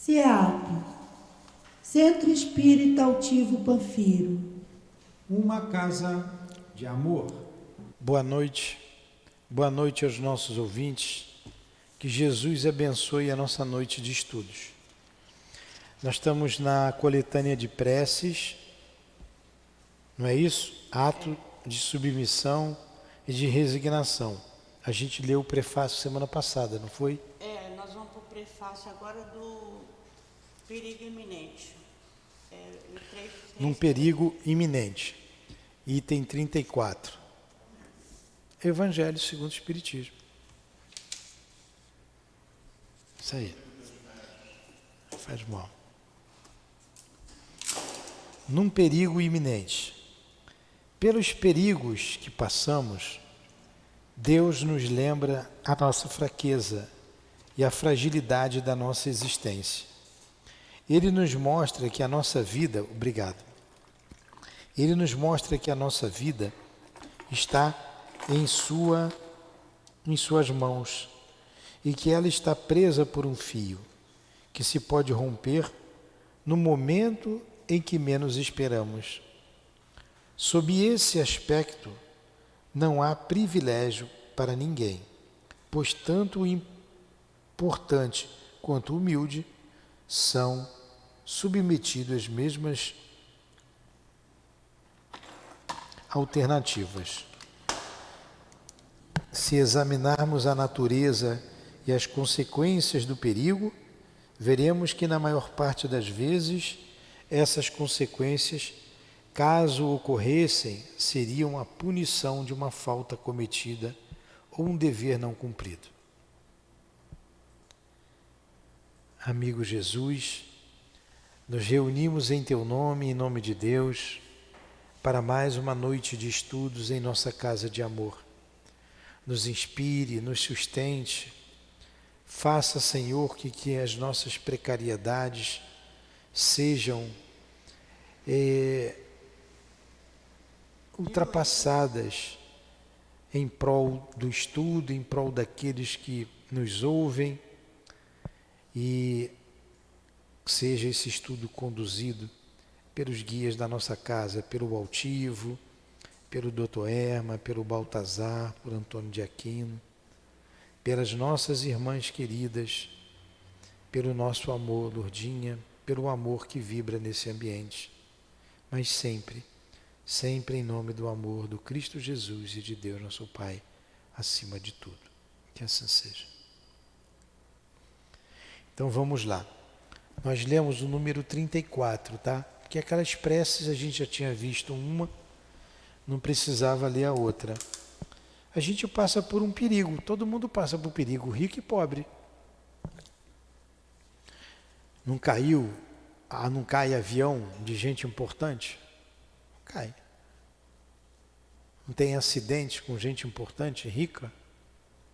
CEAP, Centro Espírita Altivo Panfiro. Uma casa de amor. Boa noite aos nossos ouvintes, que Jesus abençoe a nossa noite de estudos. Nós estamos na coletânea de preces, não é isso? Ato de submissão e de resignação. A gente leu o prefácio semana passada, não foi? Nós vamos para o prefácio agora do perigo iminente. Num perigo iminente. Item 34. Evangelho segundo o Espiritismo. Isso aí. Faz mal. Num perigo iminente. Pelos perigos que passamos, Deus nos lembra a nossa fraqueza e a fragilidade da nossa existência. Ele nos mostra que a nossa vida, Ele nos mostra que a nossa vida está em suas mãos e que ela está presa por um fio que se pode romper no momento em que menos esperamos. Sob esse aspecto, não há privilégio para ninguém, pois tanto o importante quanto o humilde são submetidos às mesmas alternativas. Se examinarmos a natureza e as consequências do perigo, veremos que na maior parte das vezes essas consequências, caso ocorressem, seriam a punição de uma falta cometida ou um dever não cumprido. Amigo Jesus, nos reunimos em Teu nome, em nome de Deus, para mais uma noite de estudos em nossa casa de amor. Nos inspire, nos sustente. Faça, Senhor, que as nossas precariedades sejam ultrapassadas em prol do estudo, em prol daqueles que nos ouvem, e seja esse estudo conduzido pelos guias da nossa casa, pelo Altivo, pelo Dr. Erma, pelo Baltazar, por Antônio de Aquino, pelas nossas irmãs queridas, pelo nosso amor, Lourdinha, pelo amor que vibra nesse ambiente, mas sempre em nome do amor do Cristo Jesus e de Deus nosso Pai, acima de tudo. Que assim seja. Então vamos lá. Nós lemos o número 34, tá? Porque aquelas preces a gente já tinha visto uma, não precisava ler a outra. A gente passa por um perigo, todo mundo passa por perigo, rico e pobre. Não cai avião de gente importante? Cai. Não tem acidente com gente importante, rica?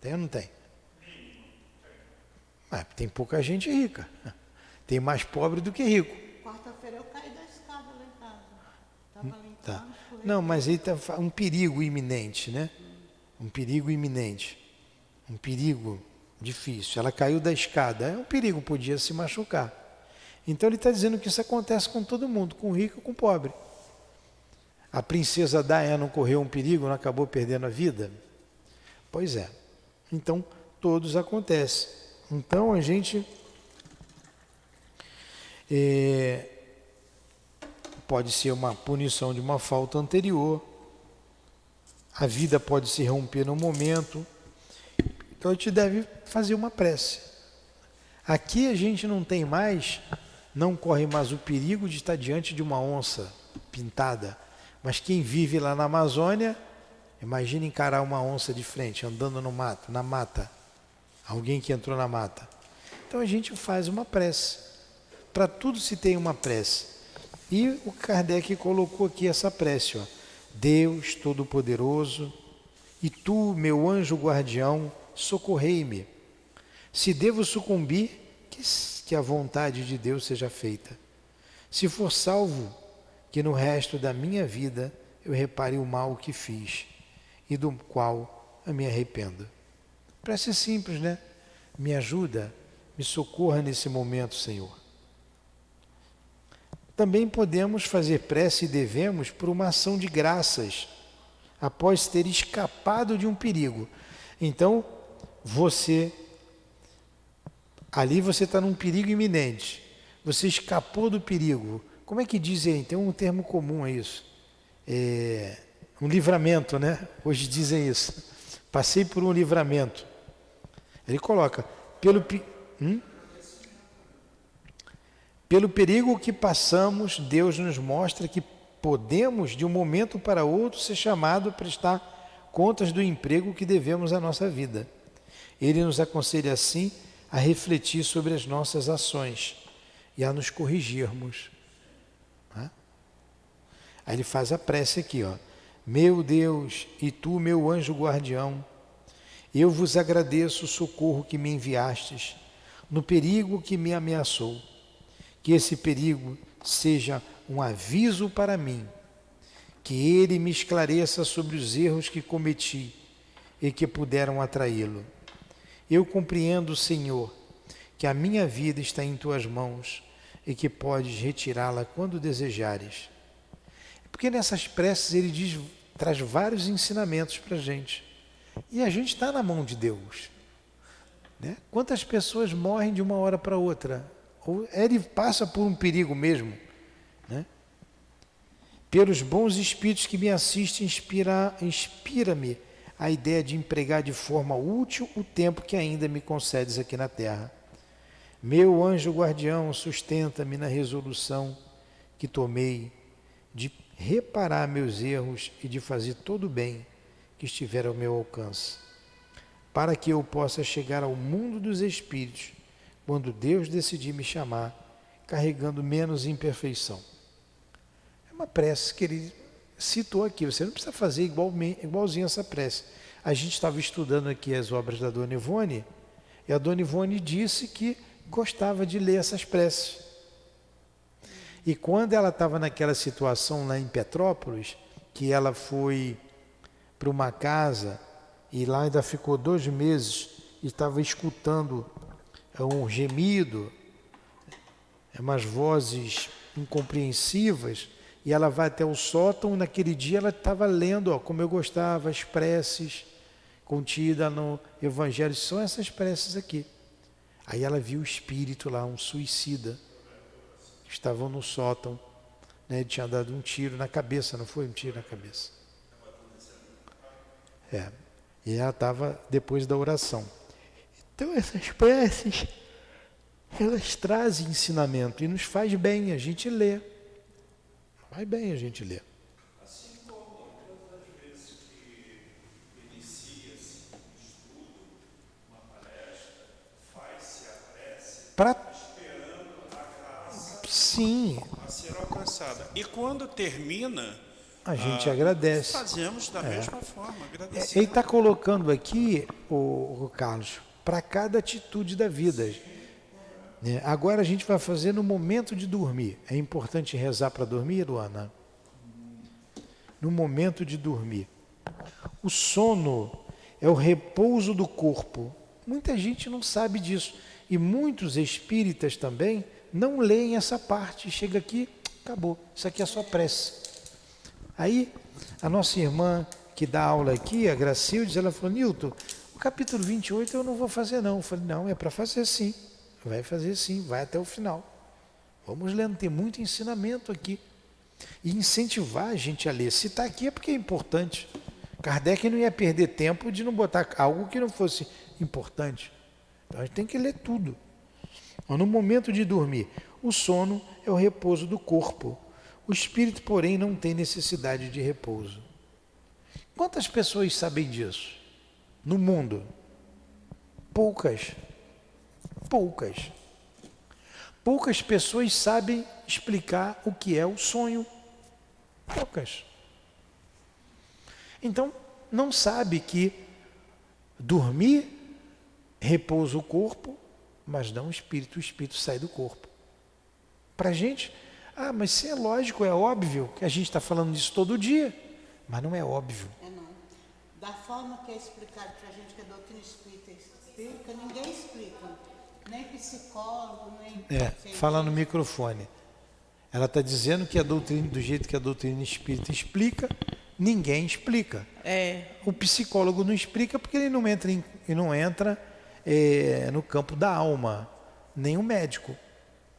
Tem ou não tem? Mas tem pouca gente rica. Tem mais pobre do que rico. Quarta-feira eu caí da escada lá em casa. Estava limpando. Tá. Não, mas aí está um perigo iminente, né? Um perigo iminente. Um perigo difícil. Ela caiu da escada. É um perigo, podia se machucar. Então ele está dizendo que isso acontece com todo mundo, com rico e com pobre. A princesa Diana não correu um perigo, não acabou perdendo a vida? Pois é. Então, todos acontecem. Então, a gente pode ser uma punição de uma falta anterior. A vida pode se romper no momento. Então, a gente deve fazer uma prece. Aqui a gente não corre mais o perigo de estar diante de uma onça pintada. Mas quem vive lá na Amazônia, imagina encarar uma onça de frente, andando no mato, na mata. Alguém que entrou na mata. Então a gente faz uma prece. Para tudo se tem uma prece. E o Kardec colocou aqui essa prece, ó. Deus Todo-Poderoso, e tu, meu anjo guardião, socorrei-me. Se devo sucumbir, que a vontade de Deus seja feita. Se for salvo, que no resto da minha vida eu repare o mal que fiz e do qual eu me arrependo. Prece simples, né? Me ajuda, me socorra nesse momento, Senhor. Também podemos fazer prece e devemos por uma ação de graças, após ter escapado de um perigo. Então, ali você está num perigo iminente, você escapou do perigo. Como é que dizem? Tem um termo comum a isso. Um livramento, né? Hoje dizem isso. Passei por um livramento. Ele coloca, pelo perigo que passamos, Deus nos mostra que podemos, de um momento para outro, ser chamados a prestar contas do emprego que devemos à nossa vida. Ele nos aconselha, assim, a refletir sobre as nossas ações e a nos corrigirmos. Aí ele faz a prece aqui, ó. Meu Deus, e tu, meu anjo guardião, eu vos agradeço o socorro que me enviastes no perigo que me ameaçou. Que esse perigo seja um aviso para mim, que ele me esclareça sobre os erros que cometi e que puderam atraí-lo. Eu compreendo, Senhor, que a minha vida está em tuas mãos e que podes retirá-la quando desejares. Porque nessas preces ele traz vários ensinamentos para a gente. E a gente está na mão de Deus. Né? Quantas pessoas morrem de uma hora para outra? Ou ele passa por um perigo mesmo. Né? Pelos bons espíritos que me assistem, inspira-me a ideia de empregar de forma útil o tempo que ainda me concedes aqui na terra. Meu anjo guardião, sustenta-me na resolução que tomei de reparar meus erros e de fazer todo o bem que estiver ao meu alcance, para que eu possa chegar ao mundo dos espíritos quando Deus decidir me chamar, carregando menos imperfeição. É uma prece que ele citou aqui. Você não precisa fazer igualzinho essa prece. A gente estava estudando aqui as obras da Dona Ivone, e a Dona Ivone disse que gostava de ler essas preces. E quando ela estava naquela situação lá em Petrópolis, que ela foi para uma casa e lá ainda ficou 2 meses e estava escutando um gemido, umas vozes incompreensivas, e ela vai até o sótão, e naquele dia ela estava lendo, como eu gostava, as preces contidas no Evangelho, são essas preces aqui. Aí ela viu o espírito lá, um suicida, estavam no sótão, né? Ele tinha dado um tiro na cabeça, não foi? Um tiro na cabeça. E ela estava depois da oração. Então essas preces, elas trazem ensinamento e nos faz bem a gente ler. Faz bem a gente ler. Assim como todas as vezes que inicia-se um estudo, uma palestra, faz-se a prece, esperando a graça Sim, a ser alcançada. E quando termina, a gente agradece. fazemos da mesma forma, agradecemos. Ele está colocando aqui, o Carlos, para cada atitude da vida. Né? Agora a gente vai fazer no momento de dormir. É importante rezar para dormir, Luana? No momento de dormir. O sono é o repouso do corpo. Muita gente não sabe disso. E muitos espíritas também não leem essa parte. Chega aqui, acabou. Isso aqui é só prece. Aí, a nossa irmã que dá aula aqui, a Gracildes, ela falou, Nilton, o capítulo 28 eu não vou fazer não. Eu falei, não, é para fazer sim. Vai fazer sim, vai até o final. Vamos lendo, tem muito ensinamento aqui. E incentivar a gente a ler. Se está aqui é porque é importante. Kardec não ia perder tempo de não botar algo que não fosse importante. Então a gente tem que ler tudo. No momento de dormir, o sono é o repouso do corpo. O espírito, porém, não tem necessidade de repouso. Quantas pessoas sabem disso? No mundo? Poucas. Poucas. Poucas pessoas sabem explicar o que é o sonho. Poucas. Então, não sabe que dormir repousa o corpo, mas não o espírito sai do corpo. Para a gente, mas se é lógico, é óbvio que a gente está falando disso todo dia, mas não é óbvio. Não. Da forma que é explicado para a gente que a doutrina espírita explica, ninguém explica. Nem psicólogo, nem... Fala no microfone. Ela está dizendo que a doutrina, do jeito que a doutrina espírita explica, ninguém explica. O psicólogo não explica porque ele não entra no campo da alma, nem o médico.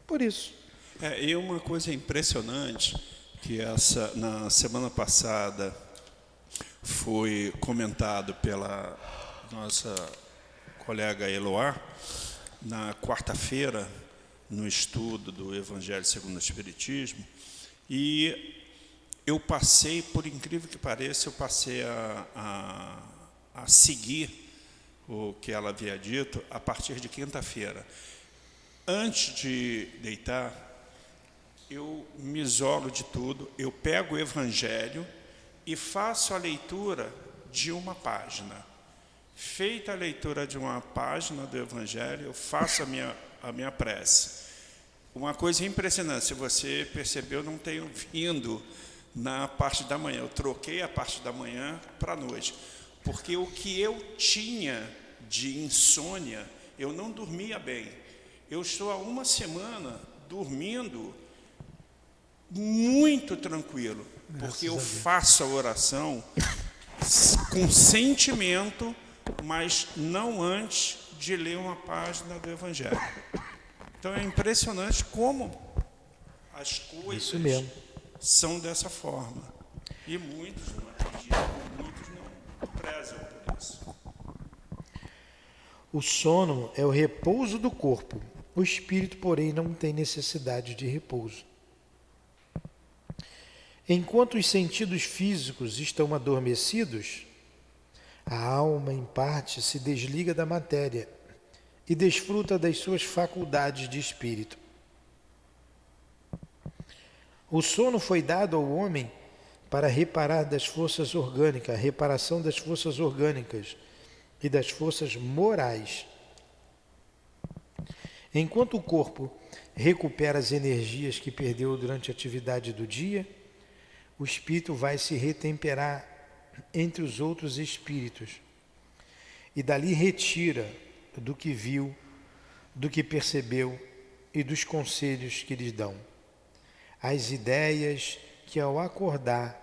Por isso. E uma coisa impressionante, que na semana passada foi comentado pela nossa colega Eloá, na quarta-feira, no estudo do Evangelho segundo o Espiritismo, e eu passei, por incrível que pareça, a seguir o que ela havia dito a partir de quinta-feira. Antes de deitar, eu me isolo de tudo, eu pego o Evangelho e faço a leitura de uma página. Feita a leitura de uma página do Evangelho, eu faço a minha prece. Uma coisa impressionante, se você percebeu, eu não tenho vindo na parte da manhã. Eu troquei a parte da manhã para a noite. Porque o que eu tinha de insônia, eu não dormia bem. Eu estou há uma semana dormindo muito tranquilo. Porque eu faço a oração com sentimento, mas não antes de ler uma página do Evangelho. Então é impressionante como as coisas são dessa forma. E muitos não acreditam, muitos não prezam por isso. O sono é o repouso do corpo. O espírito, porém, não tem necessidade de repouso. Enquanto os sentidos físicos estão adormecidos, a alma, em parte, se desliga da matéria e desfruta das suas faculdades de espírito. O sono foi dado ao homem para reparar das forças orgânicas, a reparação das forças orgânicas e das forças morais. Enquanto o corpo recupera as energias que perdeu durante a atividade do dia, o espírito vai se retemperar entre os outros espíritos e dali retira do que viu, do que percebeu e dos conselhos que lhes dão, as ideias que ao acordar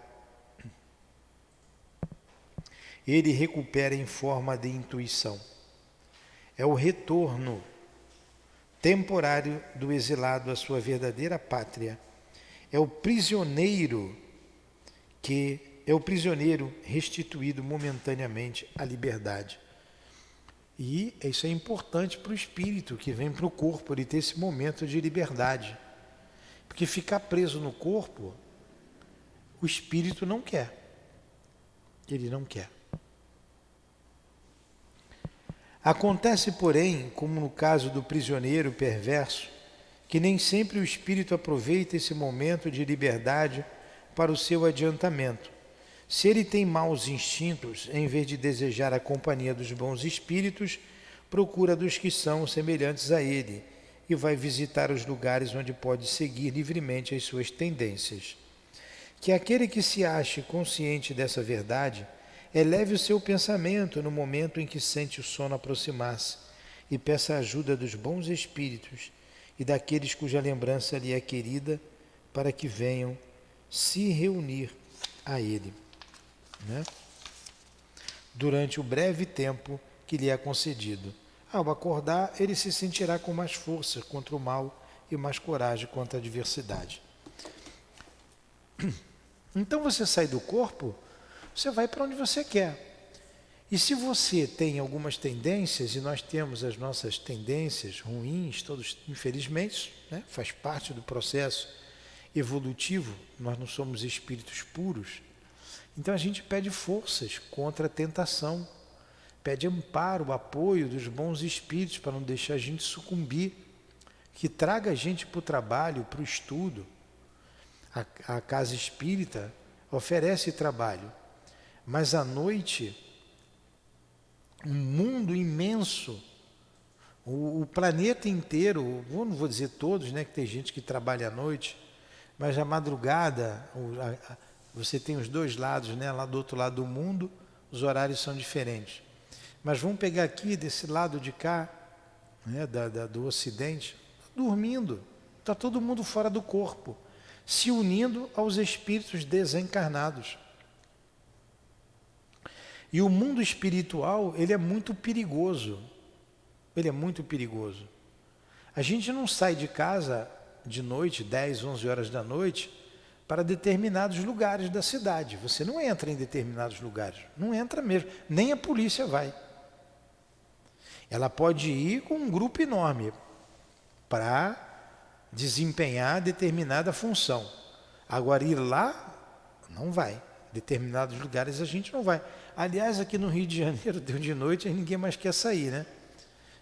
ele recupera em forma de intuição. É o retorno temporário do exilado à sua verdadeira pátria. É o prisioneiro restituído momentaneamente à liberdade. E isso é importante para o espírito que vem para o corpo, ele ter esse momento de liberdade. Porque ficar preso no corpo, o espírito não quer. Ele não quer. Acontece, porém, como no caso do prisioneiro perverso, que nem sempre o espírito aproveita esse momento de liberdade para o seu adiantamento. Se ele tem maus instintos, em vez de desejar a companhia dos bons espíritos, procura dos que são semelhantes a ele e vai visitar os lugares onde pode seguir livremente as suas tendências. Que aquele que se ache consciente dessa verdade eleve o seu pensamento no momento em que sente o sono aproximar-se e peça a ajuda dos bons espíritos e daqueles cuja lembrança lhe é querida para que venham se reunir a ele, né? Durante o breve tempo que lhe é concedido. Ao acordar, ele se sentirá com mais força contra o mal e mais coragem contra a adversidade. Então você sai do corpo, você vai para onde você quer. E se você tem algumas tendências, e nós temos as nossas tendências ruins, todos, infelizmente, né, faz parte do processo evolutivo, nós não somos espíritos puros, então a gente pede forças contra a tentação, pede amparo, apoio dos bons espíritos para não deixar a gente sucumbir, que traga a gente para o trabalho, para o estudo. A casa espírita oferece trabalho, mas à noite, um mundo imenso, o planeta inteiro, eu não vou dizer todos, né, que tem gente que trabalha à noite, mas a madrugada, você tem os dois lados, né, lá do outro lado do mundo, os horários são diferentes. Mas vamos pegar aqui, desse lado de cá, né, do ocidente, dormindo, está todo mundo fora do corpo. se unindo aos espíritos desencarnados. E o mundo espiritual, ele é muito perigoso. Ele é muito perigoso. A gente não sai de casa de noite, 10, 11 horas da noite, para determinados lugares da cidade. Você não entra em determinados lugares. Não entra mesmo. Nem a polícia vai. Ela pode ir com um grupo enorme para desempenhar determinada função. Agora, ir lá, não vai. Determinados lugares a gente não vai. Aliás, aqui no Rio de Janeiro, deu de noite, aí ninguém mais quer sair, né?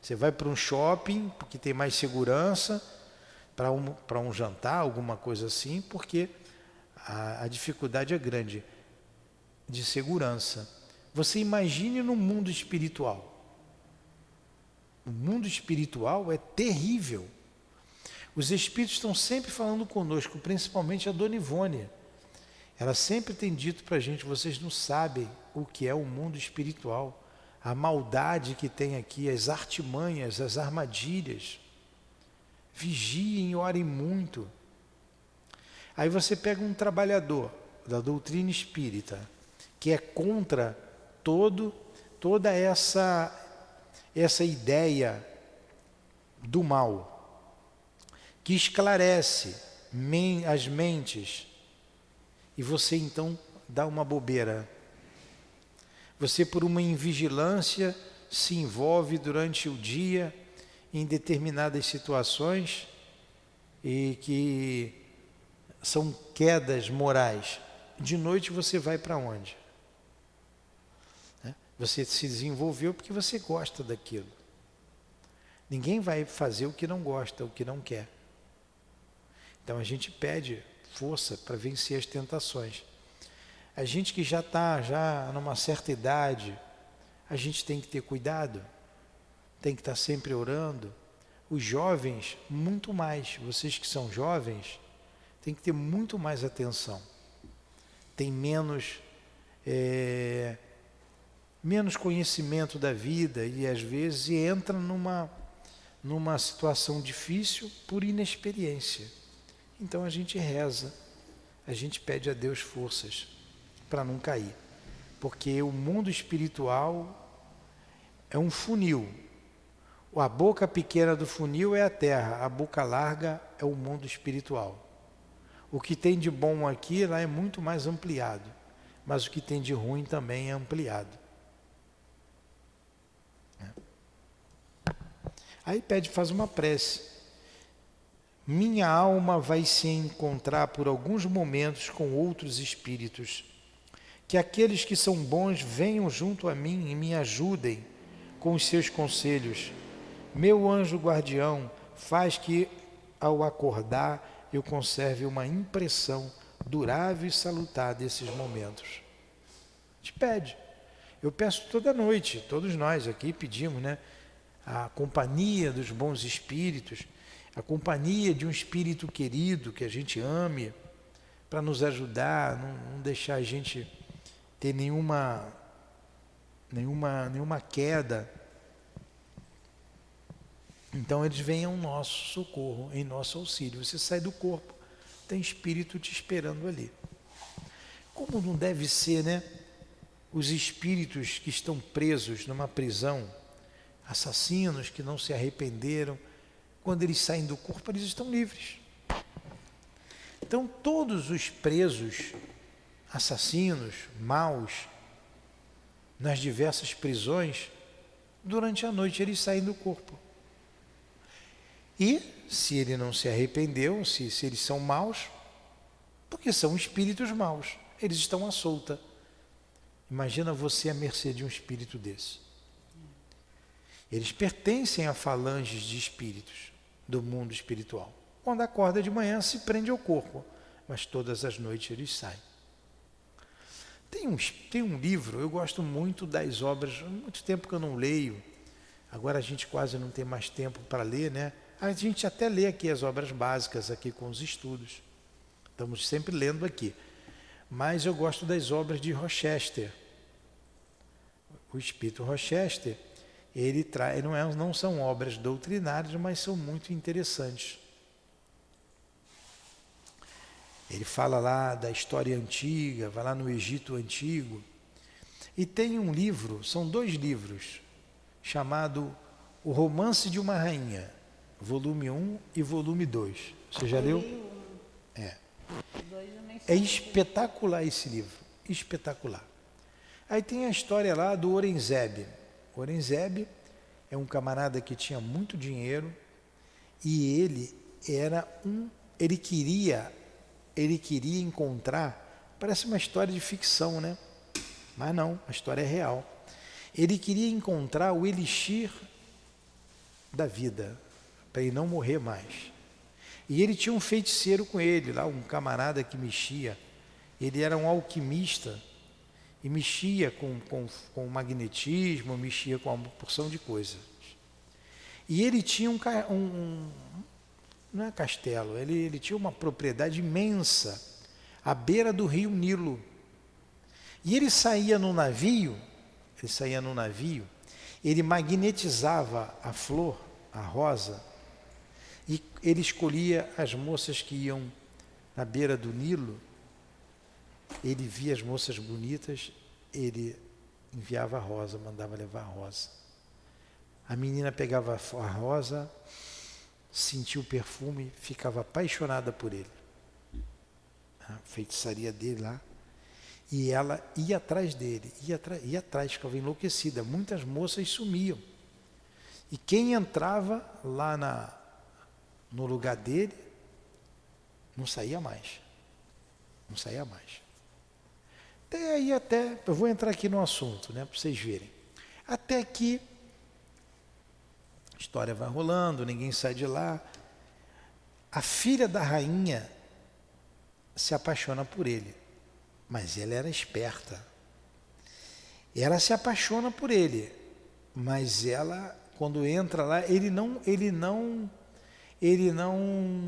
Você vai para um shopping, porque tem mais segurança, para um jantar, alguma coisa assim, porque a dificuldade é grande de segurança. Você imagine no mundo espiritual. O mundo espiritual é terrível. Os espíritos estão sempre falando conosco, principalmente a Dona Ivone. Ela sempre tem dito para a gente, vocês não sabem o que é o mundo espiritual, a maldade que tem aqui, as artimanhas, as armadilhas. Vigiem e orem muito. Aí você pega um trabalhador da doutrina espírita, que é contra toda essa ideia do mal, que esclarece as mentes, e você então dá uma bobeira. Você, por uma invigilância, se envolve durante o dia em determinadas situações e que são quedas morais. De noite você vai para onde? Você se desenvolveu porque você gosta daquilo. Ninguém vai fazer o que não gosta, o que não quer. Então a gente pede força para vencer as tentações. A gente que já está numa certa idade, a gente tem que ter cuidado, tem que estar sempre orando. Os jovens, muito mais. Vocês que são jovens, tem que ter muito mais atenção. Tem menos conhecimento da vida e às vezes entra numa situação difícil por inexperiência. Então a gente reza, a gente pede a Deus forças para não cair. Porque o mundo espiritual é um funil. A boca pequena do funil é a terra, a boca larga é o mundo espiritual. O que tem de bom aqui, lá é muito mais ampliado, mas o que tem de ruim também é ampliado. Aí faz uma prece. Minha alma vai se encontrar por alguns momentos com outros espíritos. Que aqueles que são bons venham junto a mim e me ajudem com os seus conselhos. Meu anjo guardião faz que, ao acordar, eu conserve uma impressão durável e salutar desses momentos. Te pede. Eu peço toda noite, todos nós aqui pedimos, né? A companhia dos bons espíritos, a companhia de um espírito querido que a gente ame, para nos ajudar, não deixar a gente ter nenhuma queda. Então eles vêm ao nosso socorro, em nosso auxílio. Você sai do corpo, tem espírito te esperando ali. Como não deve ser, né? Os espíritos que estão presos numa prisão, assassinos que não se arrependeram, quando eles saem do corpo, eles estão livres. Então todos os presos, assassinos, maus, nas diversas prisões, durante a noite eles saem do corpo. E se ele não se arrependeu, se eles são maus, porque são espíritos maus, eles estão à solta. Imagina você à mercê de um espírito desse. Eles pertencem a falanges de espíritos do mundo espiritual. Quando acorda de manhã se prende ao corpo, mas todas as noites eles saem. Tem um livro, eu gosto muito das obras, há muito tempo que eu não leio, agora a gente quase não tem mais tempo para ler, né? A gente até lê aqui as obras básicas aqui com os estudos, estamos sempre lendo aqui, mas eu gosto das obras de Rochester. O Espírito Rochester, ele não são obras doutrinárias, mas são muito interessantes. Ele fala lá da história antiga, vai lá no Egito Antigo. E tem um livro, são 2 livros, chamado O Romance de uma Rainha, volume 1 e volume 2. Você já leu? É. É espetacular esse livro, espetacular. Aí tem a história lá do Aurangzeb. O Aurangzeb é um camarada que tinha muito dinheiro e ele queria encontrar, parece uma história de ficção, né? Mas não, a história é real. Ele queria encontrar o elixir da vida, para ele não morrer mais. E ele tinha um feiticeiro com ele, lá um camarada que mexia. Ele era um alquimista e mexia com magnetismo, mexia com uma porção de coisas. E ele tinha não é castelo, ele tinha uma propriedade imensa à beira do rio Nilo. E ele saía no navio, ele magnetizava a flor, a rosa, e ele escolhia as moças que iam na beira do Nilo, ele via as moças bonitas, ele enviava a rosa, mandava levar a rosa. A menina pegava a rosa, sentia o perfume, ficava apaixonada por ele. A feitiçaria dele lá. E ela ia atrás dele, ia atrás, ficava enlouquecida. Muitas moças sumiam. E quem entrava lá no lugar dele, não saía mais. Não saía mais. Eu vou entrar aqui no assunto, né, para vocês verem. Até que a história vai rolando, ninguém sai de lá. A filha da rainha se apaixona por ele, mas ela era esperta. Ela se apaixona por ele, mas ela, quando entra lá, ele não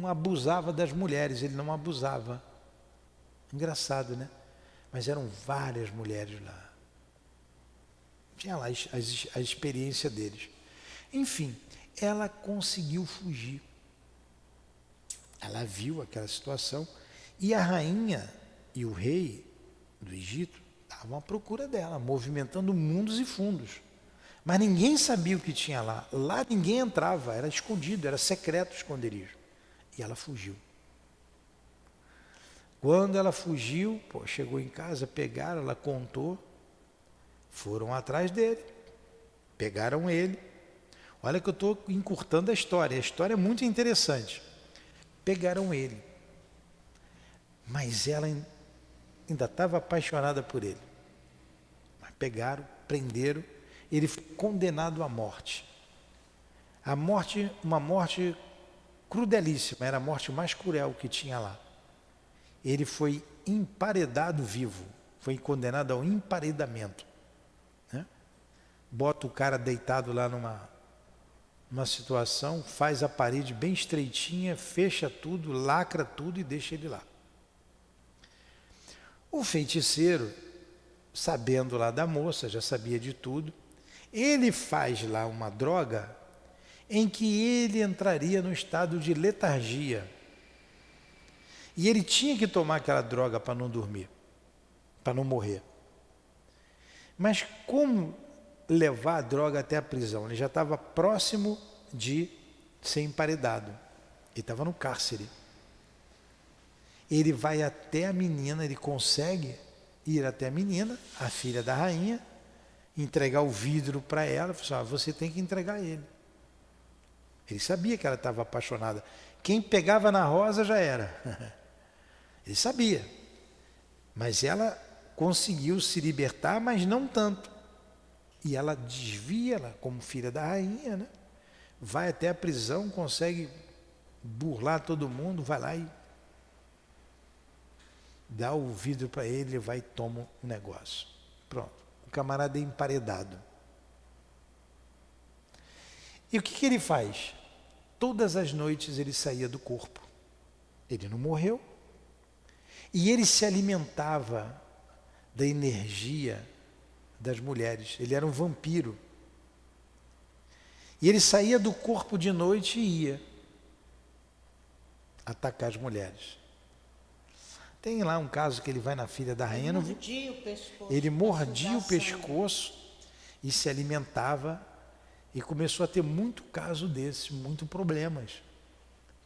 abusava das mulheres, ele não abusava. Engraçado, né? Mas eram várias mulheres lá. Tinha lá a experiência deles. Enfim, ela conseguiu fugir. Ela viu aquela situação e a rainha e o rei do Egito estavam à procura dela, movimentando mundos e fundos. Mas ninguém sabia o que tinha lá. Lá ninguém entrava, era escondido, era secreto o esconderijo. E ela fugiu. Quando ela fugiu, chegou em casa, pegaram, ela contou, foram atrás dele, pegaram ele. Olha que eu estou encurtando a história é muito interessante. Pegaram ele, mas ela ainda estava apaixonada por ele. Mas pegaram, prenderam, ele foi condenado à morte. A morte, uma morte crudelíssima, era a morte mais cruel que tinha lá. Ele foi emparedado vivo, foi condenado ao emparedamento. Né? Bota o cara deitado lá numa situação, faz a parede bem estreitinha, fecha tudo, lacra tudo e deixa ele lá. O feiticeiro, sabendo lá da moça, já sabia de tudo, ele faz lá uma droga em que ele entraria no estado de letargia. E ele tinha que tomar aquela droga para não dormir, para não morrer. Mas como levar a droga até a prisão? Ele já estava próximo de ser emparedado. Ele estava no cárcere. Ele vai até a menina, ele consegue ir até a menina, a filha da rainha, entregar o vidro para ela, e falar, você tem que entregar ele. Ele sabia que ela estava apaixonada. Quem pegava na rosa já era. Ele sabia. Mas ela conseguiu se libertar, mas não tanto. E ela desvia, ela, como filha da rainha, né? Vai até a prisão, consegue burlar todo mundo, vai lá e dá o vidro para ele, vai e toma o negócio. Pronto. O camarada é emparedado. E o que ele faz? Todas as noites ele saía do corpo. Ele não morreu. E ele se alimentava da energia das mulheres. Ele era um vampiro. E ele saía do corpo de noite e ia atacar as mulheres. Tem lá um caso que ele vai na filha da rainha, Mordia o pescoço. ele pra mordia sugar o sangue. pescoço e se alimentava e começou a ter muito caso desses, muito problemas.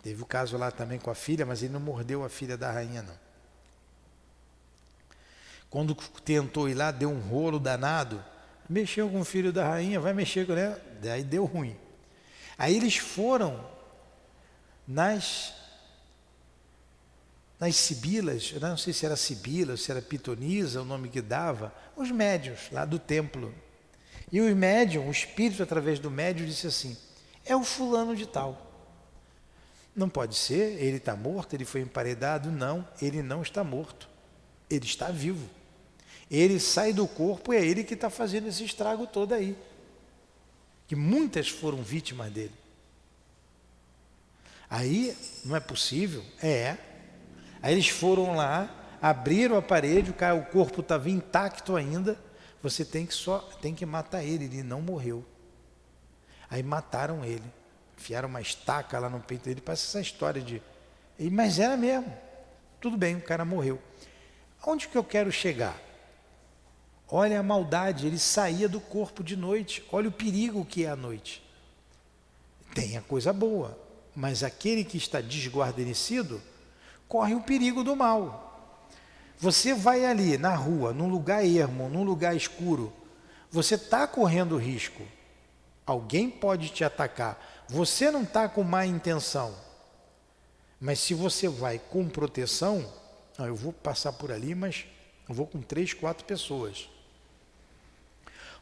Teve o caso lá também com a filha, mas ele não mordeu a filha da rainha, não. Quando tentou ir lá, deu um rolo danado, mexeu com o filho da rainha, vai mexer com ela, daí deu ruim. Aí eles foram nas sibilas, eu não sei se era sibila, se era pitonisa, o nome que dava, os médiuns lá do templo. E o médium, o espírito através do médium disse assim, é o fulano de tal. Não pode ser, ele está morto, ele foi emparedado. Não, ele não está morto, ele está vivo. Ele sai do corpo e é ele que está fazendo esse estrago todo aí. Que muitas foram vítimas dele. Aí, não é possível? Aí eles foram lá, abriram a parede, o corpo estava intacto ainda, você tem que matar ele, ele não morreu. Aí mataram ele, enfiaram uma estaca lá no peito dele, parece essa história de... Mas era mesmo, tudo bem, o cara morreu. Onde que eu quero chegar? Olha a maldade, ele saía do corpo de noite, olha o perigo que é a noite. Tem a coisa boa, mas aquele que está desguarnecido corre o perigo do mal. Você vai ali na rua, num lugar ermo, num lugar escuro, você está correndo risco. Alguém pode te atacar. Você não está com má intenção. Mas se você vai com proteção, eu vou passar por ali, mas eu vou com 3, 4 pessoas.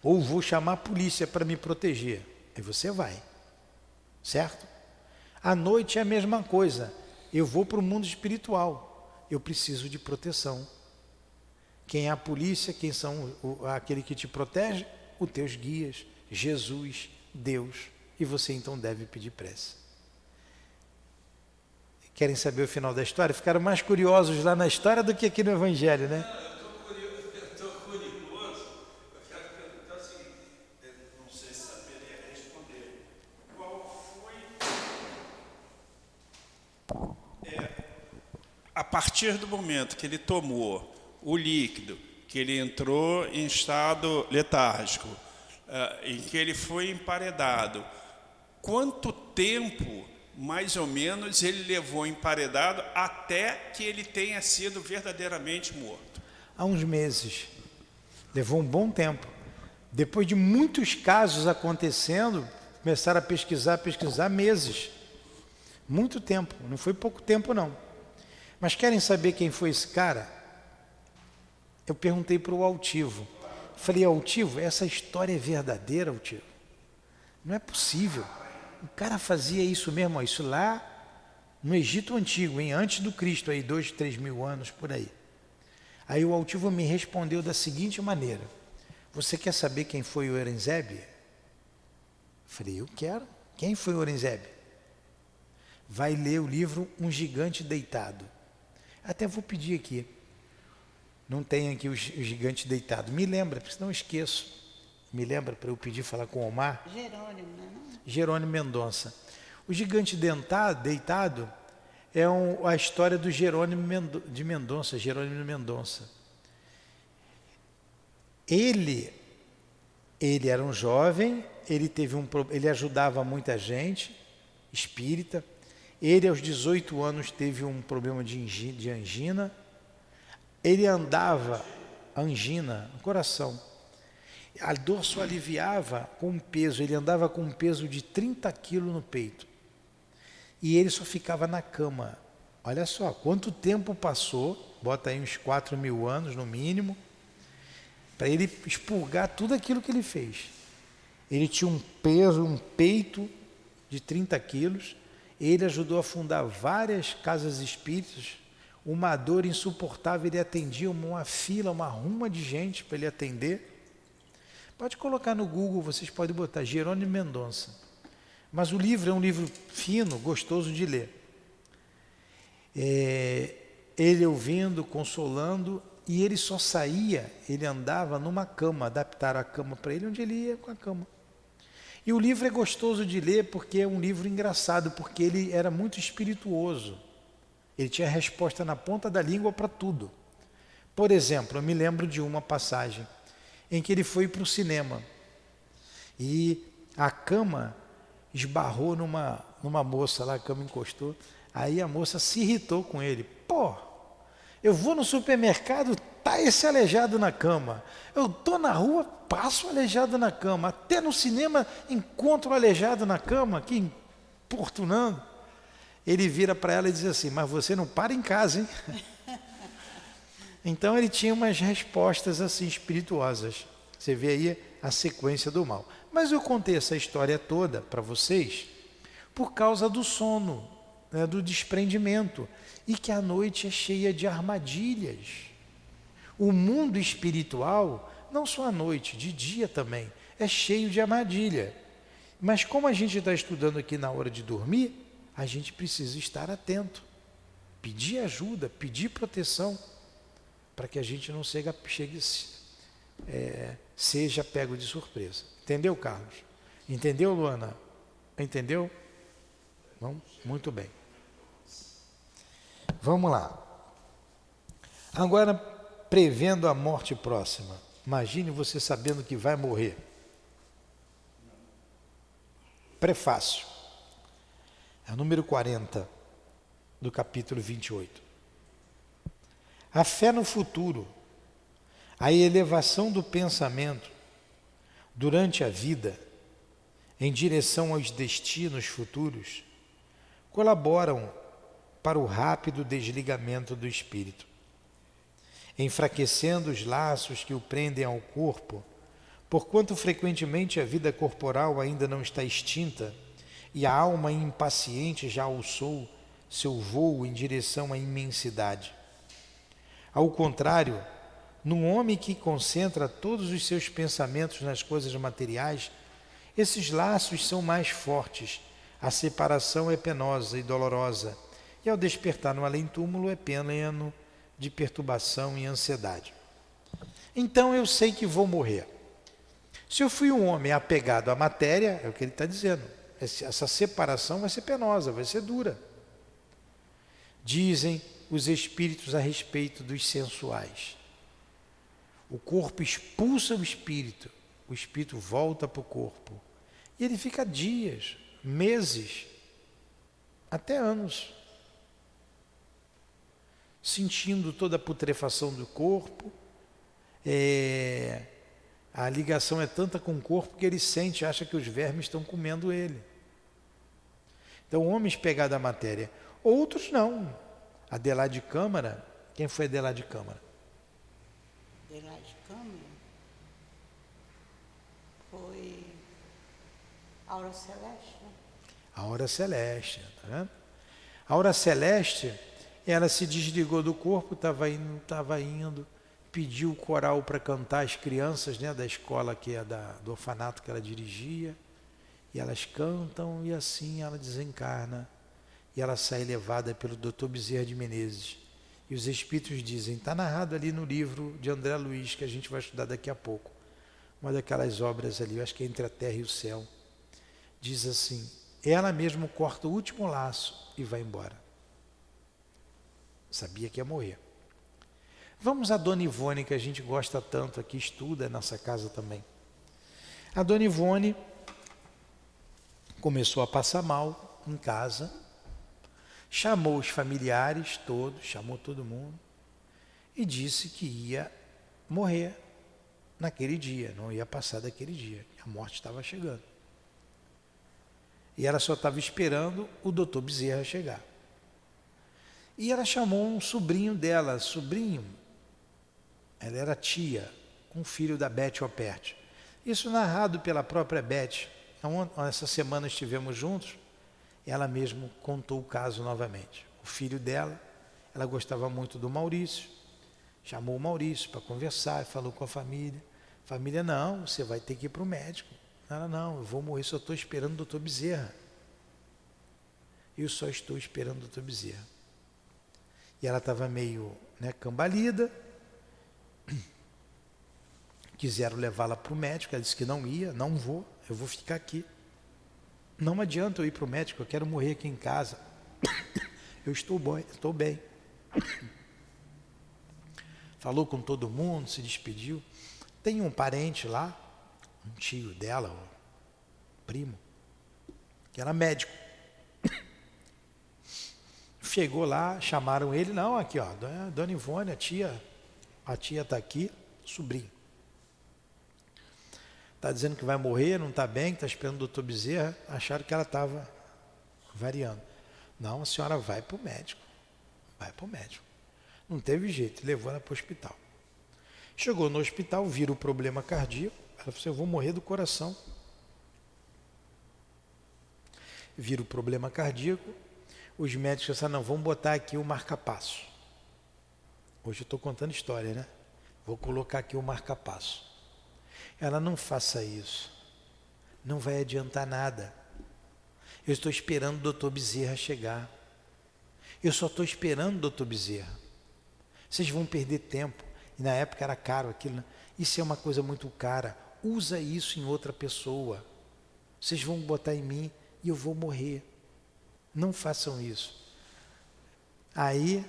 Ou vou chamar a polícia para me proteger. Aí você vai. Certo? À noite é a mesma coisa. Eu vou para o mundo espiritual. Eu preciso de proteção. Quem é a polícia? Quem são aquele que te protege? Os teus guias, Jesus, Deus. E você então deve pedir prece. Querem saber o final da história? Ficaram mais curiosos lá na história do que aqui no Evangelho, né? Eu estou curioso. Eu quero perguntar o seguinte, não sei se saberia responder. Qual foi... a partir do momento que ele tomou o líquido, que ele entrou em estado letárgico, em que ele foi emparedado, quanto tempo, mais ou menos, ele levou emparedado até que ele tenha sido verdadeiramente morto? Há uns meses. Levou um bom tempo. Depois de muitos casos acontecendo, começaram a pesquisar meses. Muito tempo, não foi pouco tempo não. Mas querem saber quem foi esse cara? Eu perguntei para o Altivo. Falei, Altivo, essa história é verdadeira, Altivo? Não é possível. O cara fazia isso mesmo, isso lá no Egito Antigo, antes do Cristo, 2, 3 mil anos por aí. Aí o Altivo me respondeu da seguinte maneira: você quer saber quem foi o Aurangzeb? Falei, eu quero. Quem foi o Aurangzeb? Vai ler o livro Um Gigante Deitado. Até vou pedir aqui. Não tem aqui o Gigante Deitado. Me lembra, porque senão eu esqueço. Me lembra para eu pedir falar com o Omar? Jerônimo, né? Não? Jerônimo Mendonça. O Gigante Deitado é a história do Jerônimo de Mendonça. Ele era um jovem, ele ajudava muita gente, espírita. Ele, aos 18 anos, teve um problema de angina. Ele andava, angina, no coração. A dor só aliviava com um peso, ele andava com um peso de 30 quilos no peito. E ele só ficava na cama. Olha só, quanto tempo passou, bota aí uns 4 mil anos no mínimo, para ele expurgar tudo aquilo que ele fez. Ele tinha um peso, um peito de 30 quilos, ele ajudou a fundar várias casas espíritas, uma dor insuportável, ele atendia uma fila, uma ruma de gente para ele atender. Pode colocar no Google, vocês podem botar Jerônimo Mendonça. Mas o livro é um livro fino, gostoso de ler. Ele ouvindo, consolando, e ele só saía, ele andava numa cama, adaptaram a cama para ele, onde ele ia com a cama. E o livro é gostoso de ler porque é um livro engraçado, porque ele era muito espirituoso. Ele tinha resposta na ponta da língua para tudo. Por exemplo, eu me lembro de uma passagem em que ele foi para o cinema e a cama esbarrou numa moça lá, a cama encostou, aí a moça se irritou com ele. Pô, eu vou no supermercado, tá esse aleijado na cama. Eu tô na rua, passo aleijado na cama. Até no cinema encontro aleijado na cama, que importunando. Ele vira para ela e diz assim, mas você não para em casa, hein? Então ele tinha umas respostas assim espirituosas. Você vê aí a sequência do mal. Mas eu contei essa história toda para vocês por causa do sono, né, do desprendimento, e que a noite é cheia de armadilhas. O mundo espiritual, não só à noite, de dia também, é cheio de armadilha. Mas como a gente está estudando aqui na hora de dormir, a gente precisa estar atento, pedir ajuda, pedir proteção, para que a gente não seja pego de surpresa. Entendeu, Carlos? Entendeu, Luana? Entendeu? Não? Muito bem. Vamos lá. Agora, prevendo a morte próxima. Imagine você sabendo que vai morrer. Prefácio. É o número 40 do capítulo 28. A fé no futuro, a elevação do pensamento durante a vida em direção aos destinos futuros colaboram para o rápido desligamento do espírito, enfraquecendo os laços que o prendem ao corpo, porquanto frequentemente a vida corporal ainda não está extinta e a alma impaciente já alçou seu voo em direção à imensidade. Ao contrário, num homem que concentra todos os seus pensamentos nas coisas materiais, esses laços são mais fortes, a separação é penosa e dolorosa, e ao despertar no além-túmulo é pleno de perturbação e ansiedade. Então eu sei que vou morrer. Se eu fui um homem apegado à matéria, é o que ele está dizendo, essa separação vai ser penosa, vai ser dura. Dizem os espíritos a respeito dos sensuais. O corpo expulsa o espírito volta para o corpo. E ele fica dias, meses, até anos, sentindo toda a putrefação do corpo. A ligação é tanta com o corpo que ele sente, acha que os vermes estão comendo ele. Então, homens pegados à matéria. Outros não. Adelaide Câmara, quem foi Adelaide Câmara? Adelaide Câmara foi Aura Celeste, né? A Aura Celeste, tá vendo? A Aura Celeste, ela se desligou do corpo, estava indo, pediu o coral para cantar as crianças, né, da escola que é do orfanato que ela dirigia, e elas cantam e assim ela desencarna. E ela sai levada pelo Dr. Bezerra de Menezes. E os espíritos dizem, está narrado ali no livro de André Luiz, que a gente vai estudar daqui a pouco. Uma daquelas obras ali, eu acho que é Entre a Terra e o Céu. Diz assim, ela mesmo corta o último laço e vai embora. Sabia que ia morrer. Vamos à Dona Ivone, que a gente gosta tanto aqui, estuda nessa casa também. A Dona Ivone começou a passar mal em casa, chamou os familiares todos, chamou todo mundo e disse que ia morrer naquele dia, não ia passar daquele dia, a morte estava chegando. E ela só estava esperando o doutor Bezerra chegar. E ela chamou um sobrinho dela, ela era tia, um filho da Beth Opert. Isso narrado pela própria Beth. Essa semana estivemos juntos, ela mesmo contou o caso novamente. O filho dela, ela gostava muito do Maurício, chamou o Maurício para conversar, falou com a família. A família, não, você vai ter que ir para o médico. Ela, não, eu vou morrer, só estou esperando o doutor Bezerra. Eu só estou esperando o doutor Bezerra. E ela estava meio cambalida, quiseram levá-la para o médico, ela disse que não ia, não vou, eu vou ficar aqui. Não adianta eu ir para o médico, eu quero morrer aqui em casa. eu estou bem. Falou com todo mundo, se despediu. Tem um parente lá, um tio dela, um primo, que era médico. Chegou lá, chamaram ele, não, aqui ó, Dona Ivone, a tia está aqui, sobrinho. Está dizendo que vai morrer, não está bem, está esperando o doutor Bezerra, acharam que ela estava variando. Não, a senhora vai para o médico. Não teve jeito, levou ela para o hospital. Chegou no hospital, viram o problema cardíaco, ela falou assim, eu vou morrer do coração. Viram o problema cardíaco, os médicos disseram, não, vamos botar aqui o marca-passo. Hoje eu estou contando história, né? Vou colocar aqui o marca-passo. Ela, não faça isso, não vai adiantar nada. Eu estou esperando o doutor Bezerra chegar. Eu só estou esperando o doutor Bezerra. Vocês vão perder tempo. E na época era caro aquilo. Isso é uma coisa muito cara. Usa isso em outra pessoa. Vocês vão botar em mim e eu vou morrer. Não façam isso. Aí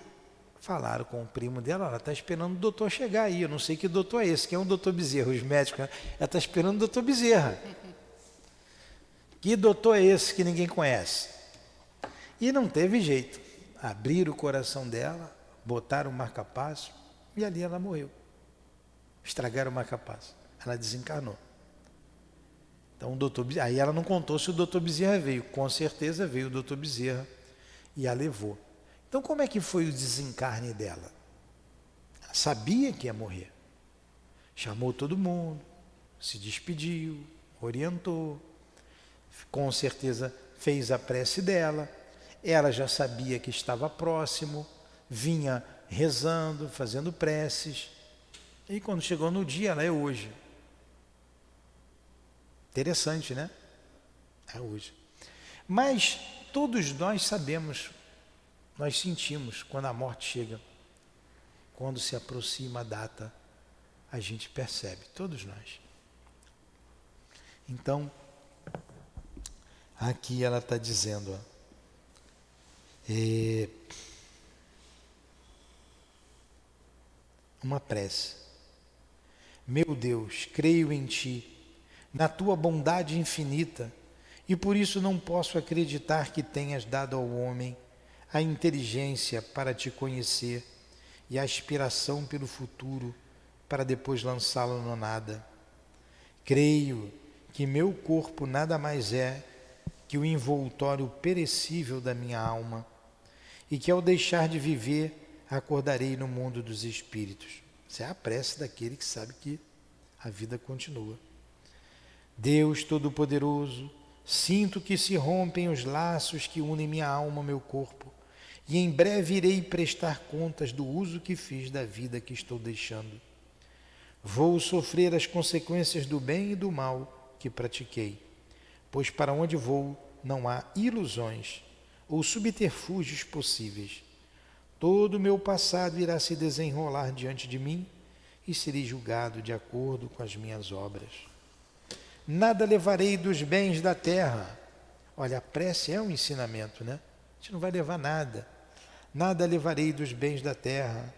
falaram com o primo dela, ela está esperando o doutor chegar aí. Eu não sei que doutor é esse, que é um doutor Bezerra. Os médicos, ela está esperando o doutor Bezerra. Que doutor é esse que ninguém conhece? E não teve jeito. Abriram o coração dela, botaram o marca-passo e ali ela morreu. Estragaram o marca-passo. Ela desencarnou. Então o doutor, aí ela não contou se o doutor Bezerra veio. Com certeza veio o doutor Bezerra e a levou. Então como é que foi o desencarne dela? Ela sabia que ia morrer. Chamou todo mundo, se despediu, orientou. Com certeza fez a prece dela. Ela já sabia que estava próximo, vinha rezando, fazendo preces. E quando chegou no dia, ela é hoje. Interessante, né? É hoje. Mas todos nós sabemos, nós sentimos quando a morte chega. Quando se aproxima a data, a gente percebe, todos nós. Então, aqui ela está dizendo, ó, uma prece. Meu Deus, creio em Ti, na Tua bondade infinita, e por isso não posso acreditar que tenhas dado ao homem a inteligência para Te conhecer e a aspiração pelo futuro para depois lançá-lo no nada. Creio que meu corpo nada mais é que o envoltório perecível da minha alma, e que ao deixar de viver, acordarei no mundo dos espíritos. Essa é a prece daquele que sabe que a vida continua. Deus Todo-Poderoso, sinto que se rompem os laços que unem minha alma ao meu corpo, e em breve irei prestar contas do uso que fiz da vida que estou deixando. Vou sofrer as consequências do bem e do mal que pratiquei, pois para onde vou não há ilusões ou subterfúgios possíveis. Todo o meu passado irá se desenrolar diante de mim e serei julgado de acordo com as minhas obras. Nada levarei dos bens da terra. Olha, a prece é um ensinamento, né? A gente não vai levar nada. Nada levarei dos bens da terra.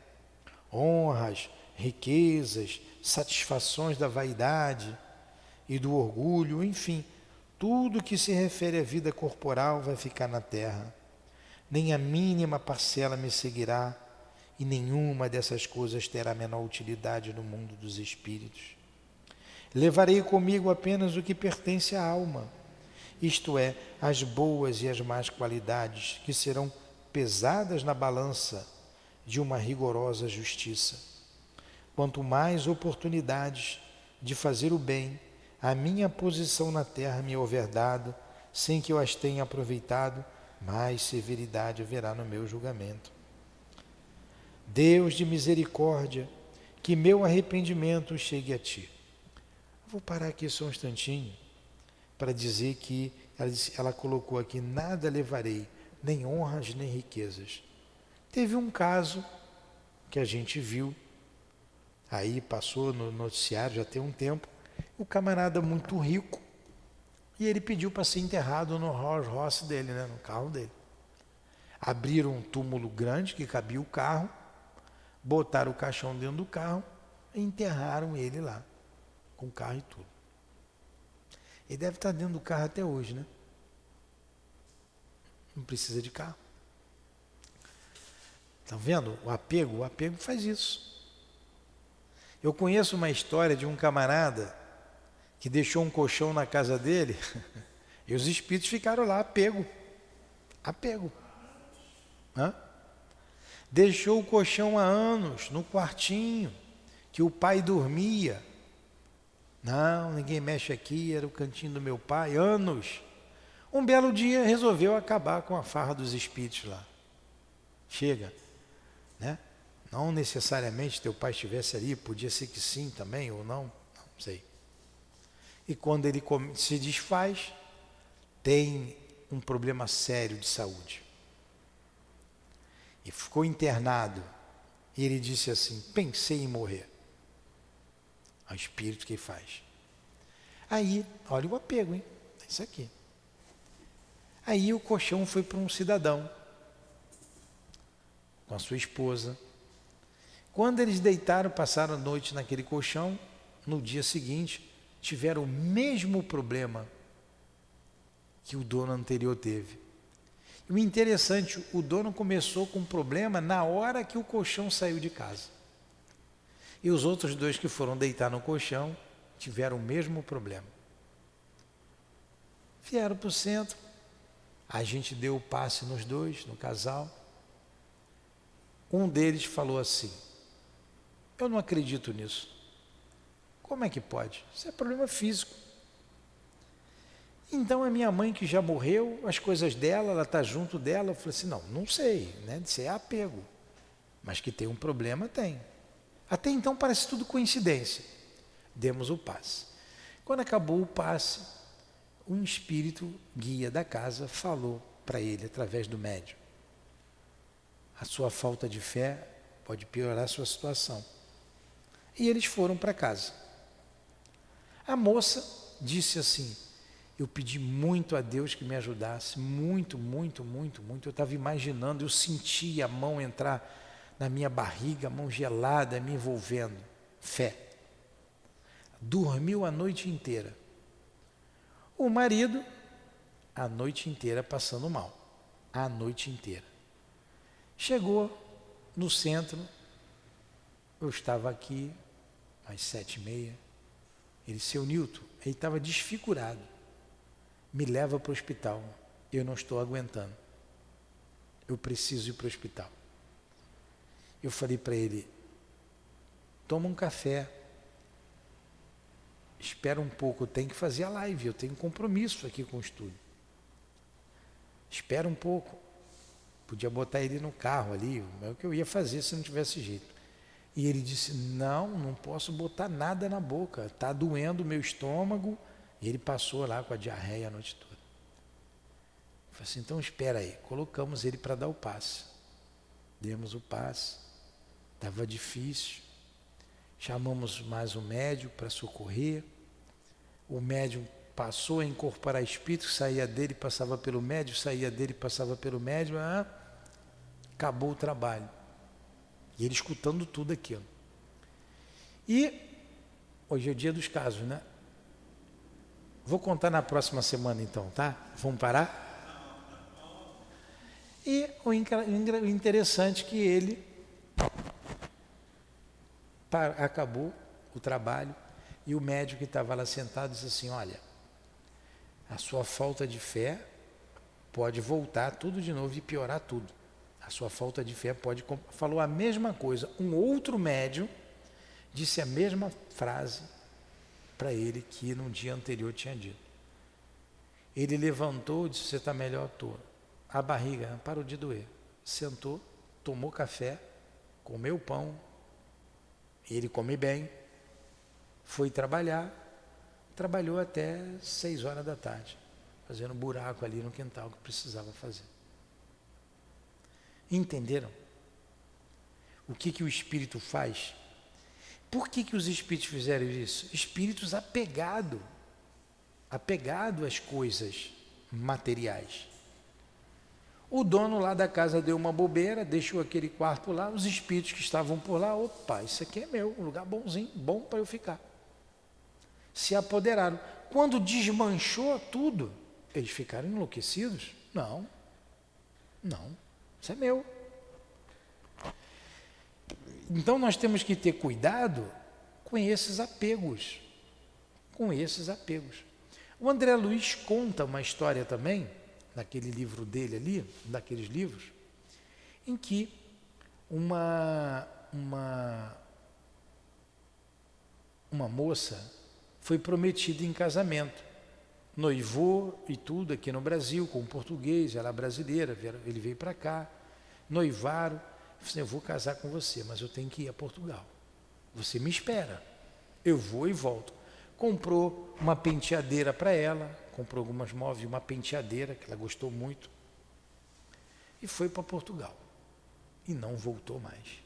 Honras, riquezas, satisfações da vaidade e do orgulho, enfim, tudo que se refere à vida corporal vai ficar na terra. Nem a mínima parcela me seguirá, e nenhuma dessas coisas terá a menor utilidade no mundo dos espíritos. Levarei comigo apenas o que pertence à alma, isto é, as boas e as más qualidades, que serão pesadas na balança de uma rigorosa justiça. Quanto mais oportunidades de fazer o bem a minha posição na terra me houver dado, sem que eu as tenha aproveitado, mais severidade haverá no meu julgamento. Deus de misericórdia, que meu arrependimento chegue a Ti. Vou parar aqui só um instantinho para dizer que ela colocou aqui, nada levarei, nem honras nem riquezas. Teve um caso que a gente viu, aí passou no noticiário já tem um tempo, o camarada muito rico, e ele pediu para ser enterrado no Rolls Royce dele, né, no carro dele. Abriram um túmulo grande que cabia o carro, botaram o caixão dentro do carro e enterraram ele lá, com o carro e tudo. Ele deve estar dentro do carro até hoje, né? Não precisa de carro. Estão vendo? O apego faz isso. Eu conheço uma história de um camarada que deixou um colchão na casa dele e os espíritos ficaram lá, apego. Hã? Deixou o colchão há anos no quartinho que o pai dormia. Não, ninguém mexe aqui, era o cantinho do meu pai, anos. Um belo dia resolveu acabar com a farra dos espíritos lá. Chega, né? Não necessariamente teu pai estivesse ali, podia ser que sim também ou não sei. E quando ele se desfaz, tem um problema sério de saúde. E ficou internado. E ele disse assim, pensei em morrer. É o espírito que faz. Aí, olha o apego, hein? É isso aqui. Aí o colchão foi para um cidadão, com a sua esposa. Quando eles deitaram, passaram a noite naquele colchão, no dia seguinte, tiveram o mesmo problema que o dono anterior teve. E o interessante, o dono começou com um problema na hora que o colchão saiu de casa. E os outros dois que foram deitar no colchão tiveram o mesmo problema. Vieram para o centro, a gente deu o passe nos dois, no casal. Um deles falou assim, eu não acredito nisso. Como é que pode? Isso é problema físico. Então a minha mãe que já morreu, as coisas dela, ela está junto dela. Eu falei assim, não sei, né? Isso é apego. Mas que tem um problema, tem. Até então parece tudo coincidência. Demos o passe. Quando acabou o passe, um espírito guia da casa falou para ele, através do médium, a sua falta de fé pode piorar a sua situação. E eles foram para casa. A moça disse assim, eu pedi muito a Deus que me ajudasse, muito. Eu estava imaginando, eu sentia a mão entrar na minha barriga, a mão gelada, me envolvendo. Fé. Dormiu a noite inteira. O marido, a noite inteira passando mal. A noite inteira. Chegou no centro, eu estava aqui, às 7h30. Ele, seu Nilton, ele estava desfigurado. Me leva para o hospital. Eu não estou aguentando. Eu preciso ir para o hospital. Eu falei para ele, toma um café. Espera um pouco, eu tenho que fazer a live, eu tenho compromisso aqui com o estúdio. Espera um pouco. Podia botar ele no carro ali, é o que eu ia fazer se não tivesse jeito. E ele disse, não posso botar nada na boca, está doendo o meu estômago. E ele passou lá com a diarreia a noite toda. Eu falei assim, então espera aí. Colocamos ele para dar o passe. Demos o passe. Estava difícil. Chamamos mais um médium para socorrer. O médium passou a incorporar espírito, saía dele, passava pelo médium, saía dele, passava pelo médium. Acabou o trabalho. E ele escutando tudo aquilo. E hoje é o dia dos casos, né? Vou contar na próxima semana então, tá? Vamos parar? E o interessante é que ele acabou o trabalho e o médico que estava lá sentado disse assim, olha, a sua falta de fé pode voltar tudo de novo e piorar tudo. A sua falta de fé pode... Falou a mesma coisa. Um outro médium disse a mesma frase para ele que no dia anterior tinha dito. Ele levantou e disse, você está melhor? Estou. A barriga parou de doer. Sentou, tomou café, comeu pão, ele come bem, foi trabalhar, trabalhou até 6h da tarde, fazendo buraco ali no quintal que precisava fazer. Entenderam? O que o espírito faz? Por que os espíritos fizeram isso? Espíritos apegados às coisas materiais. O dono lá da casa deu uma bobeira, deixou aquele quarto lá, os espíritos que estavam por lá, opa, isso aqui é meu, um lugar bonzinho, bom para eu ficar. Se apoderaram. Quando desmanchou tudo, eles ficaram enlouquecidos? Não, isso é meu. Então nós temos que ter cuidado com esses apegos, O André Luiz conta uma história também, naquele livro dele ali, daqueles livros, em que uma moça foi prometida em casamento, noivou e tudo aqui no Brasil, com um português, ela é brasileira, ele veio para cá, noivaram, disse assim, eu vou casar com você, mas eu tenho que ir a Portugal, você me espera, eu vou e volto. Comprou uma penteadeira para ela, comprou algumas móveis, uma penteadeira que ela gostou muito, e foi para Portugal, e não voltou mais.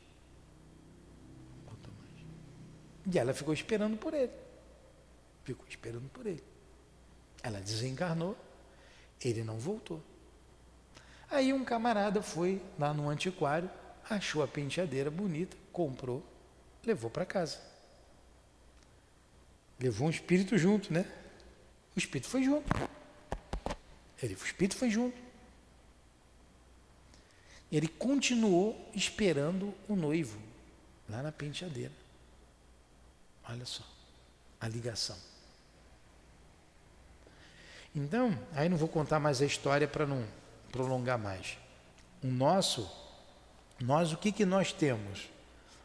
E ela ficou esperando por ele. Ela desencarnou, ele não voltou. Aí um camarada foi lá no antiquário, achou a penteadeira bonita, comprou, levou para casa. Levou um espírito junto, né? O espírito foi junto. O espírito foi junto. Ele continuou esperando o noivo, lá na penteadeira. Olha só, a ligação. Então, aí não vou contar mais a história para não prolongar mais. Nós o que nós temos?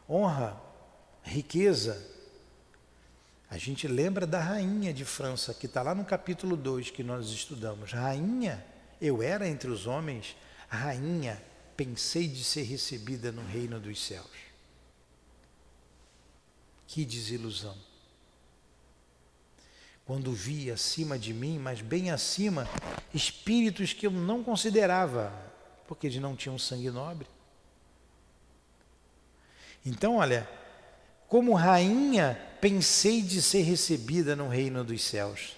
Honra, riqueza. A gente lembra da rainha de França, que está lá no capítulo 2 que nós estudamos. Rainha, eu era entre os homens, rainha, pensei de ser recebida no reino dos céus. Que desilusão. Quando vi acima de mim, mas bem acima, espíritos que eu não considerava, porque eles não tinham sangue nobre. Então, olha, como rainha, pensei de ser recebida no reino dos céus.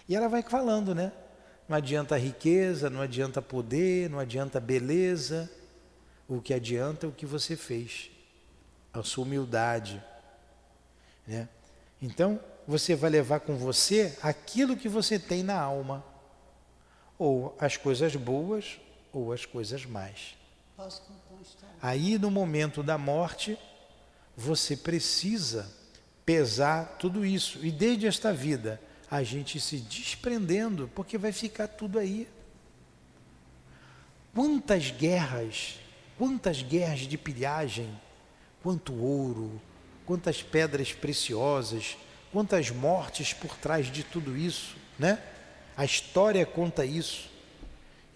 E ela vai falando, né? Não adianta riqueza, não adianta poder, não adianta beleza. O que adianta é o que você fez, a sua humildade, né? Então, você vai levar com você aquilo que você tem na alma, ou as coisas boas, ou as coisas más. Posso contar uma história? Aí, no momento da morte, você precisa pesar tudo isso. E desde esta vida, a gente se desprendendo, porque vai ficar tudo aí. Quantas guerras de pilhagem, quanto ouro, quantas pedras preciosas, quantas mortes por trás de tudo isso, né? A história conta isso.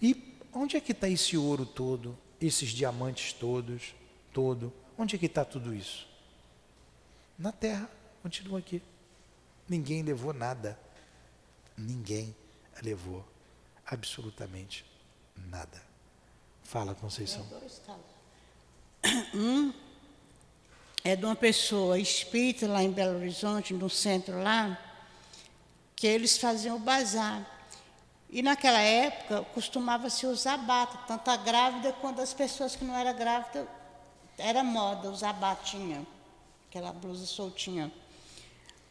E onde é que está esse ouro todo, esses diamantes todos, onde é que está tudo isso? Na terra, continua aqui. Ninguém levou nada. Ninguém levou absolutamente nada. Fala, Conceição. Tem dois casos. É de uma pessoa espírita lá em Belo Horizonte, no centro lá, que eles faziam o bazar. E naquela época costumava-se usar bata, tanto a grávida quanto as pessoas que não eram grávidas, era moda usar batinha, aquela blusa soltinha.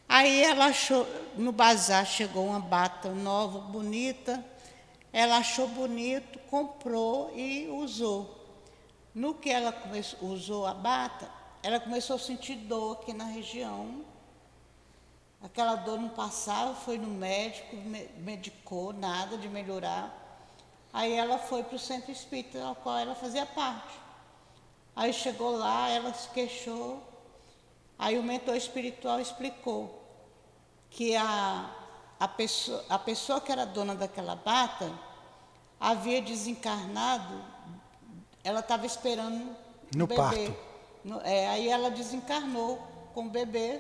Aí ela achou, no bazar chegou uma bata nova, bonita, ela achou bonito, comprou e usou. No que ela usou a bata, ela começou a sentir dor aqui na região. Aquela dor não passava, foi no médico, medicou, nada de melhorar. Aí ela foi para o centro espírita, ao qual ela fazia parte. Aí chegou lá, ela se queixou. Aí o mentor espiritual explicou que a pessoa que era dona daquela bata havia desencarnado, ela estava esperando no bebê. parto. Aí ela desencarnou com o bebê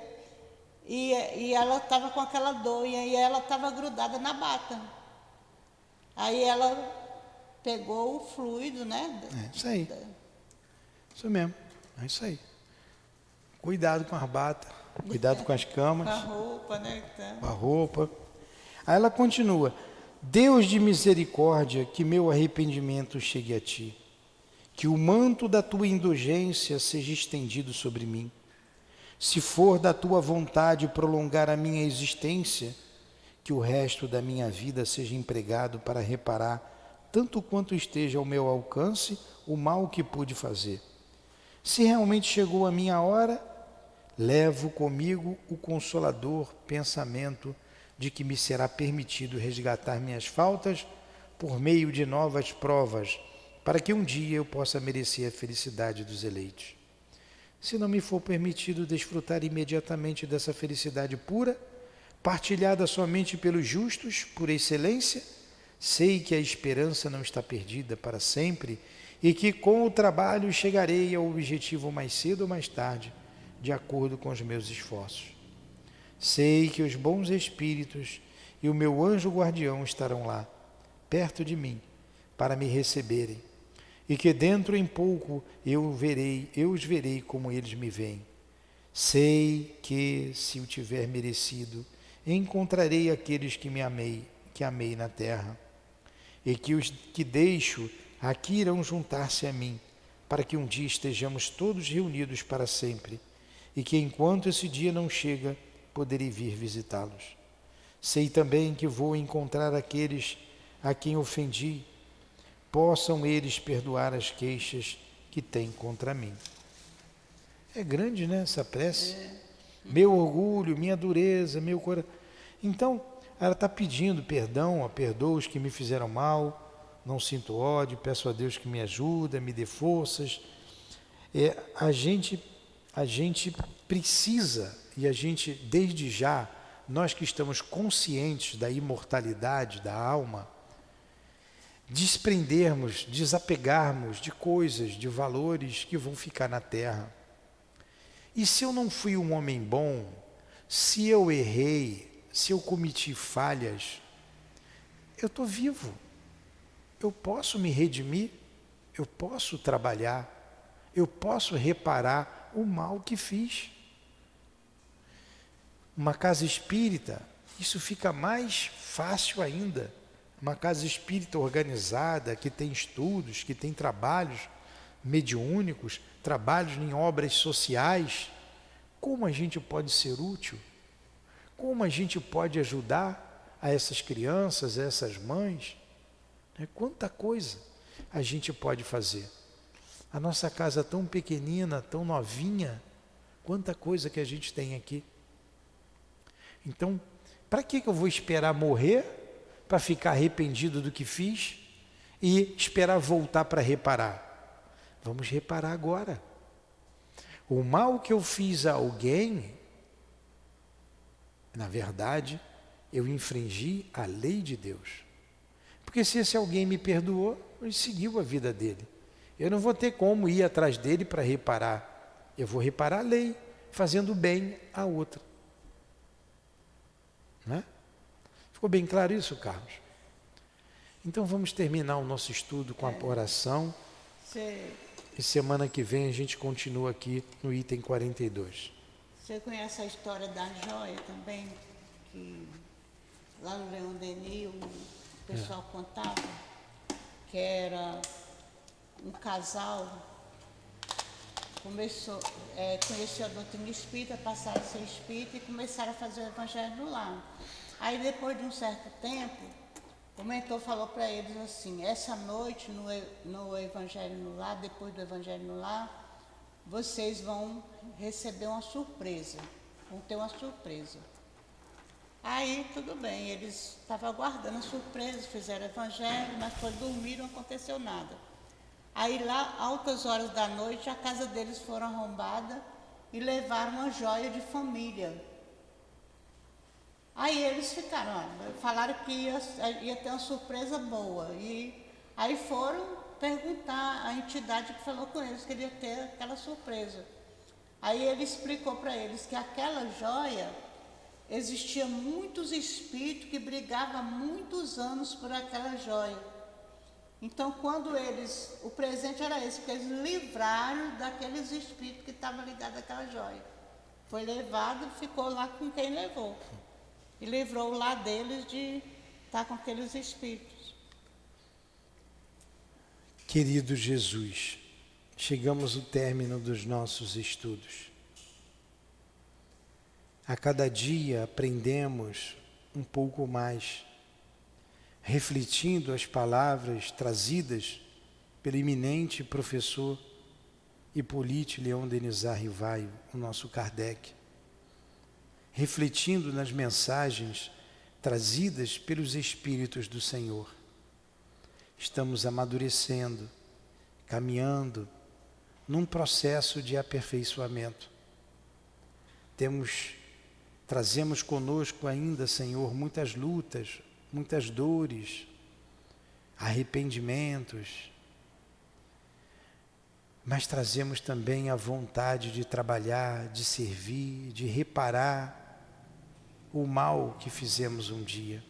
e ela estava com aquela dor e aí ela estava grudada na bata. Aí ela pegou o fluido, né? É isso aí. Isso mesmo, é isso aí. Cuidado com as batas, cuidado com as camas. Com a roupa, né? Com a roupa. Aí ela continua. Deus de misericórdia, que meu arrependimento chegue a ti, que o manto da tua indulgência seja estendido sobre mim. Se for da tua vontade prolongar a minha existência, que o resto da minha vida seja empregado para reparar, tanto quanto esteja ao meu alcance, o mal que pude fazer. Se realmente chegou a minha hora, levo comigo o consolador pensamento de que me será permitido resgatar minhas faltas por meio de novas provas, para que um dia eu possa merecer a felicidade dos eleitos. Se não me for permitido desfrutar imediatamente dessa felicidade pura, partilhada somente pelos justos, por excelência, sei que a esperança não está perdida para sempre e que com o trabalho chegarei ao objetivo mais cedo ou mais tarde, de acordo com os meus esforços. Sei que os bons espíritos e o meu anjo guardião estarão lá, perto de mim, para me receberem, e que dentro em pouco eu os verei como eles me veem. Sei que, se o tiver merecido, encontrarei aqueles que amei na terra, e que os que deixo aqui irão juntar-se a mim, para que um dia estejamos todos reunidos para sempre, e que enquanto esse dia não chega, poderei vir visitá-los. Sei também que vou encontrar aqueles a quem ofendi, possam eles perdoar as queixas que têm contra mim. É grande, né, essa prece? Meu orgulho, minha dureza, meu coração. Então, ela está pedindo perdão, perdoa os que me fizeram mal, não sinto ódio, peço a Deus que me ajude, me dê forças. A gente precisa, e a gente, desde já, nós que estamos conscientes da imortalidade da alma, desprendermos, desapegarmos de coisas, de valores que vão ficar na terra. E se eu não fui um homem bom, se eu errei, se eu cometi falhas, eu estou vivo, eu posso me redimir, eu posso trabalhar, eu posso reparar o mal que fiz. Uma casa espírita, isso fica mais fácil ainda. Uma casa espírita organizada, que tem estudos, que tem trabalhos mediúnicos, trabalhos em obras sociais. Como a gente pode ser útil? Como a gente pode ajudar a essas crianças, a essas mães? Quanta coisa a gente pode fazer. A nossa casa tão pequenina, tão novinha, quanta coisa que a gente tem aqui. Então, para que eu vou esperar morrer para ficar arrependido do que fiz e esperar voltar para reparar? Vamos reparar agora. O mal que eu fiz a alguém, na verdade, eu infringi a lei de Deus. Porque se esse alguém me perdoou, ele seguiu a vida dele. Eu não vou ter como ir atrás dele para reparar. Eu vou reparar a lei, fazendo bem a outra. Né? Ficou bem claro isso, Carlos? Então vamos terminar o nosso estudo com a oração. E semana que vem a gente continua aqui no item 42. Você conhece a história da joia também? Que lá no Leão Denis o pessoal contava que era um casal conheceu a doutrina espírita, passaram a ser espírita e começaram a fazer o evangelho no lar. Aí depois de um certo tempo, o mentor falou para eles assim: essa noite no evangelho no lar, depois do evangelho no lar, vocês vão receber uma surpresa, vão ter uma surpresa. Aí tudo bem, eles estavam aguardando a surpresa, fizeram o evangelho, mas quando dormiram não aconteceu nada. Aí lá, altas horas da noite, a casa deles foram arrombada e levaram uma joia de família. Aí eles ficaram, falaram que ia ter uma surpresa boa. E aí foram perguntar à entidade que falou com eles que ele ia ter aquela surpresa. Aí ele explicou para eles que aquela joia, existia muitos espíritos que brigavam há muitos anos por aquela joia. Então, o presente era esse, porque eles livraram daqueles espíritos que estavam ligados àquela joia. Foi levado, ficou lá com quem levou. E livrou o lar deles de tratar com aqueles espíritos. Querido Jesus, chegamos ao término dos nossos estudos. A cada dia aprendemos um pouco mais, refletindo as palavras trazidas pelo eminente professor Hippolyte Léon Denis Rivaio, o nosso Kardec, refletindo nas mensagens trazidas pelos Espíritos do Senhor. Estamos amadurecendo, caminhando num processo de aperfeiçoamento. Trazemos conosco ainda, Senhor, muitas lutas, muitas dores, arrependimentos, mas trazemos também a vontade de trabalhar, de servir, de reparar o mal que fizemos um dia.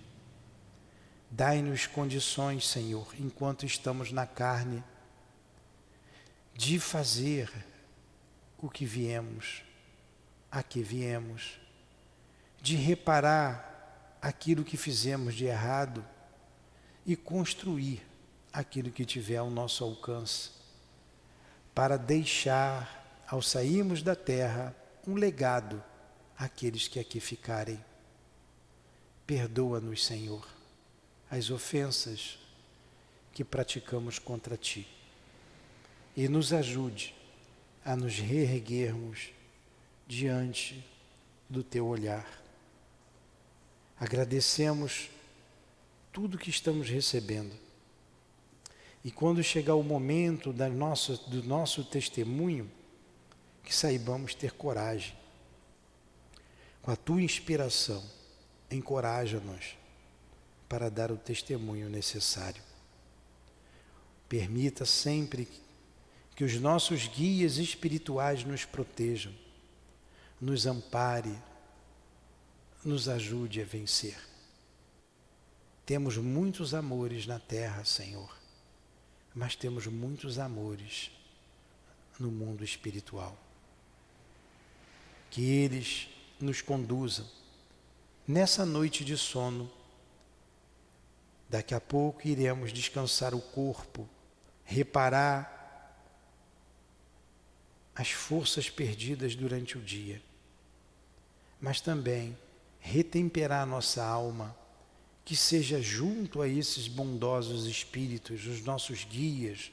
Dai-nos condições, Senhor, enquanto estamos na carne, de fazer o que viemos, a que viemos, de reparar aquilo que fizemos de errado e construir aquilo que tiver ao nosso alcance, para deixar, ao sairmos da terra, um legado àqueles que aqui ficarem. Perdoa-nos, Senhor, as ofensas que praticamos contra Ti e nos ajude a nos reerguermos diante do Teu olhar. Agradecemos tudo que estamos recebendo. E quando chegar o momento do nosso testemunho, que saibamos ter coragem. Com a Tua inspiração, encoraja-nos para dar o testemunho necessário. Permita sempre que os nossos guias espirituais nos protejam, nos ampare, nos ajude a vencer. Temos muitos amores na terra, Senhor, mas temos muitos amores no mundo espiritual. Que eles nos conduzam nessa noite de sono. Daqui a pouco iremos descansar o corpo, reparar as forças perdidas durante o dia, mas também retemperar nossa alma, que seja junto a esses bondosos espíritos, os nossos guias,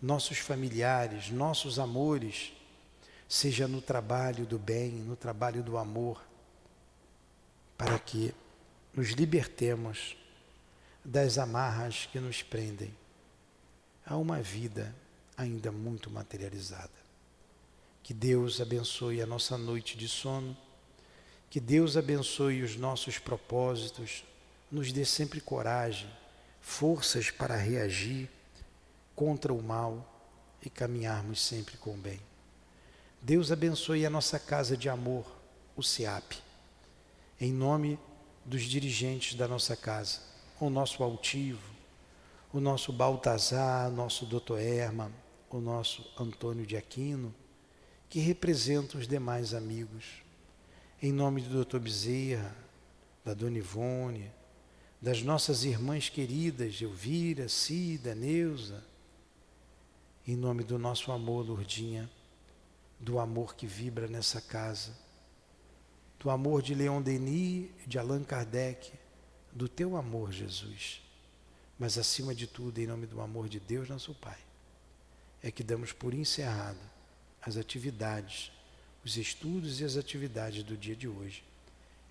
nossos familiares, nossos amores, seja no trabalho do bem, no trabalho do amor, para que nos libertemos das amarras que nos prendem a uma vida ainda muito materializada. Que Deus abençoe a nossa noite de sono, que Deus abençoe os nossos propósitos, nos dê sempre coragem, forças para reagir contra o mal e caminharmos sempre com o bem. Deus abençoe a nossa casa de amor, o SEAP, em nome dos dirigentes da nossa casa, o nosso altivo, o nosso Baltazar, o nosso Dr. Herman, o nosso Antônio de Aquino, que representa os demais amigos, em nome do Dr. Bezerra, da Dona Ivone, das nossas irmãs queridas, Elvira, Cida, Neuza, em nome do nosso amor, Lourdinha, do amor que vibra nessa casa, do amor de Leon Denis, de Allan Kardec, do Teu amor, Jesus, mas acima de tudo, em nome do amor de Deus, nosso Pai, é que damos por encerrado as atividades, os estudos e as atividades do dia de hoje,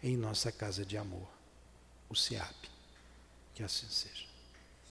em nossa casa de amor, o SEAP. Que assim seja.